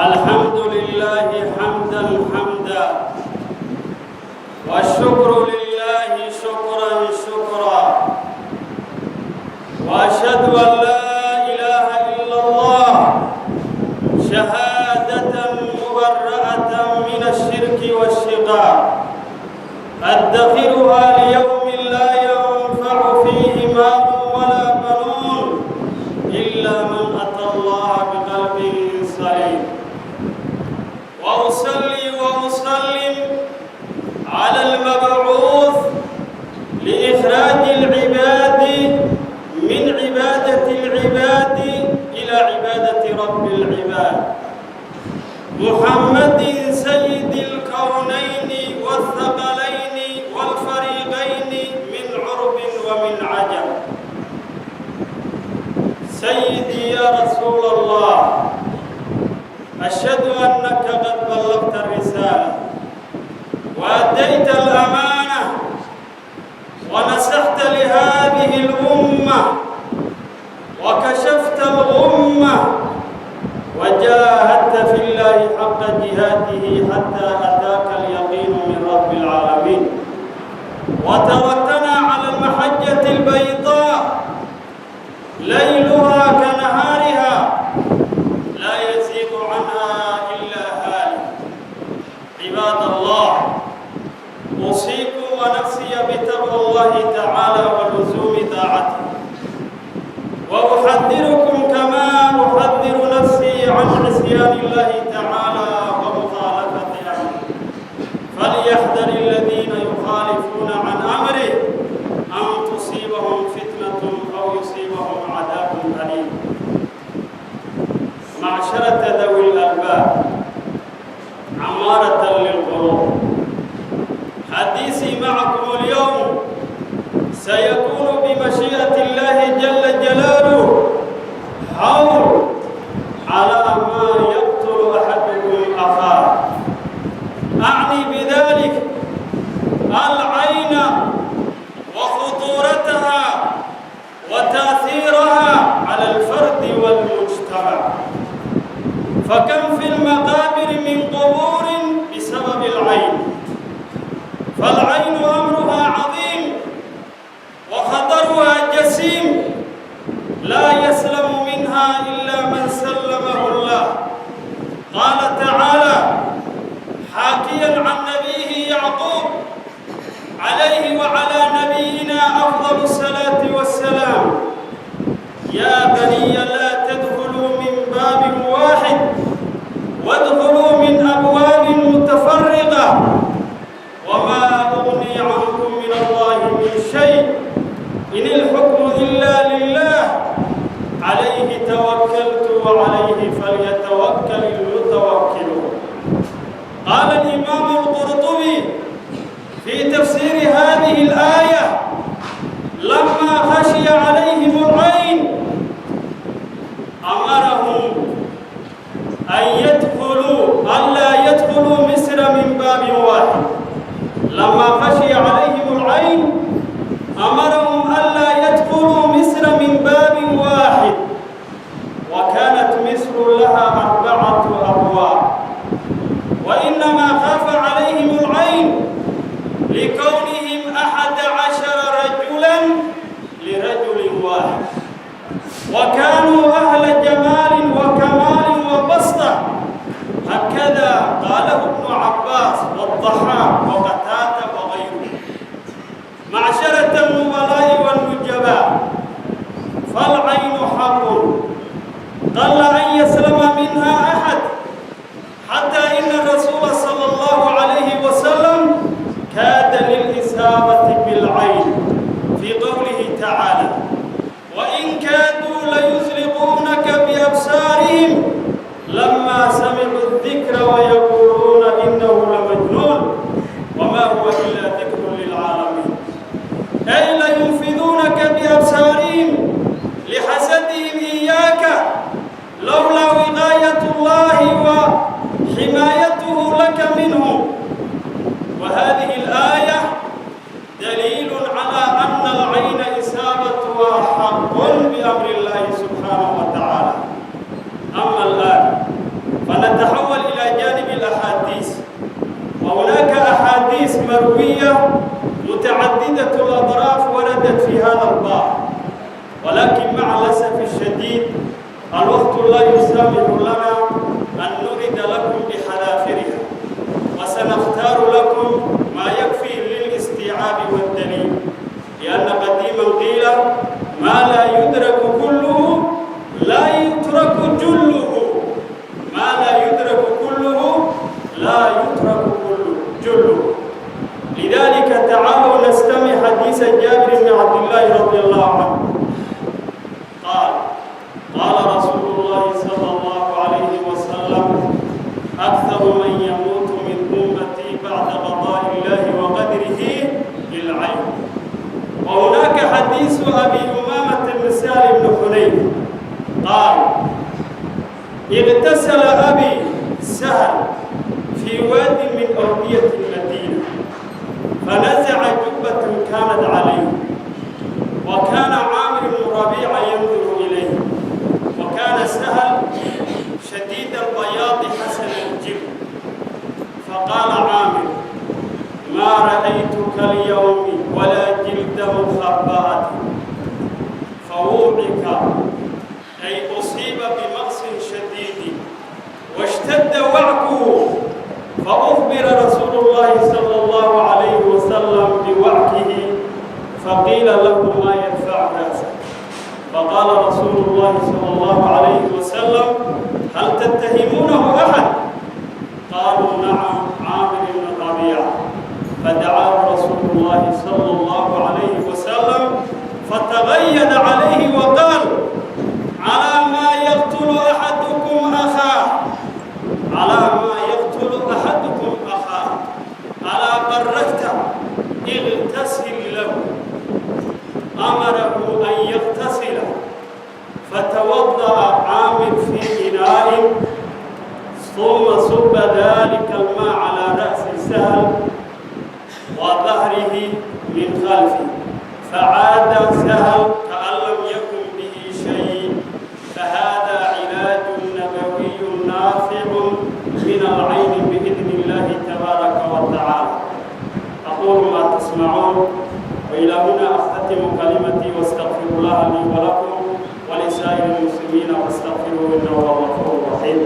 الحمد لله حمدا حمدا والشكر لله شكرا شكرا وأشهد أن لا إله إلا الله شهادة مبرأة من الشرك والشقاق أدخرها ليوم لا ينفع فيه مال ولا بنون إلا من أتى الله بقلب سليم وأصلي وأسلم على المبعوث لإخراج العباد من عبادة العباد إلى عبادة رب العباد محمد سيد الكونين والثقلين والفريقين من عرب ومن عجم. سيدي يا رسول الله، أشهد أنك قد بلغت الرسالة وأديت الأمانة ونصحت لهذه الأمة وكشفت الغمة وجاهدت في الله حق جهاده حتى أتاك اليقين من رب العالمين وتركتنا على المحجة البيضاء ليلها كنهارها لا يزيغ عنها إلا هالك. عباد الله، أوصيكم ونفسي بتقوى الله تعالى ولزوم طاعته، وأحذركم كما أحذر نفسي عن عصيان الله تعالى ومخالفة أمره. فليحذر الذين يخالفون عن أمره أن تصيبهم فتنة أو يصيبهم عذاب أليم. معشرة ذوي الألباب عمارة للقلوب، حديثي معكم اليوم سيكون بمشيئة الله جل جلاله حول على ما يقتل أحدكم أخاه. أعني بذلك العين وخطورتها وتأثيرها على الفرد والمجتمع. فكم في المقابر من قبور بسبب العين، فالعين أمرها عظيم وخطرها جسيم لا يسلم منها إلا من سلمه الله. قال تعالى حاكيا عن نبيه يعقوب عليه وعلى نبينا أفضل الصلاة والسلام: يا بني لا تدخلوا من باب واحد وادخلوا من أبواب متفرقة وما أغني عنكم من الله من شيء إن الحكم إلا لله عليه توكلت وعليه فليتوكل المتوكلون. قال الإمام القرطبي في تفسير هذه الآية: لما خشي عليهم العين أمرهم ألا يدخلوا مصر من باب واحد. لما خشي عليهم العين أمرهم ألا يدخلوا مصر من باب واحد، وكانت مصر لها 4 أبواب، وإنما خاف عليهم العين لكونهم 11 رجلا لرجل واحد، وكانوا أهل جمال وكمال وبسطة. هكذا قاله ابن عباس والضحاك وقتادة وغيره. معشرة النبلاء والنجباء، فالعين حق قل أن يسلم منها أحد، حتى إن الرسول صلى الله عليه وسلم كاد للإصابة بالعين في قوله تعالى: وإن كادوا ليزيغونك علمية متعددة الأطراف وردت في هذا الباب، ولكن مع الأسف الشديد الوقت لا يسامح لنا أن نرد لكم بحذافيرها، وسنختار لكم ما يكفي للاستيعاب والدليل، لأن قديما قيل ما لا يدرك كله لا يترك جله، ما لا يدرك كله لا يترك جله. لذلك تعالوا نستمع حديث جابر بن عبد الله رضي الله عنه قال قال رسول الله صلى الله عليه وسلم أكثر من يموت من أمتي بعد قضاء الله وقدره بالعين. وهناك حديث أبي أمامة بن سهل بن حنيف قال اغتسل أبي سهل في واد من أودية المدينة فنزع جبة كانت عليه، وكان عامر بن ربيعة ينظر إليه، وكان سهل شديد البياض حسن الجلد، فقال عامر ما رأيتك اليوم ولا جلد مخبأة، فوعك أي أصيب بمغص شديد واشتد وعكه، فأخبر رسول الله صلى الله عليه وسلم بوعكه، فقيل له ما يدفع رأسه، فقال رسول الله صلى الله عليه وسلم هل تتهمونه أحد؟ قالوا نعم عامر بن ربيعة، فدعاه رسول الله صلى الله عليه وسلم فتغيد عليه وقال على ما يقتل أحدكم أخاه، على ما يقتل أحدكم أخاه، ألا بركت اغتسل له، أمره أن يغتسل، فتوضأ عامر في إناء ثم صب ذلك الماء على رأس سهل وظهره من خلفه، فعاد سهل كأن لم يكن به شيء، فهذا علاج نبوي نافع من العين بإذن الله تبارك وتعالى. أقول ما تسمعون، وإلى هنا أختتم كلمتي، واستغفر الله لي ولكم ولسائر المسلمين، واستغفروه إنه هو الغفور الرحيم.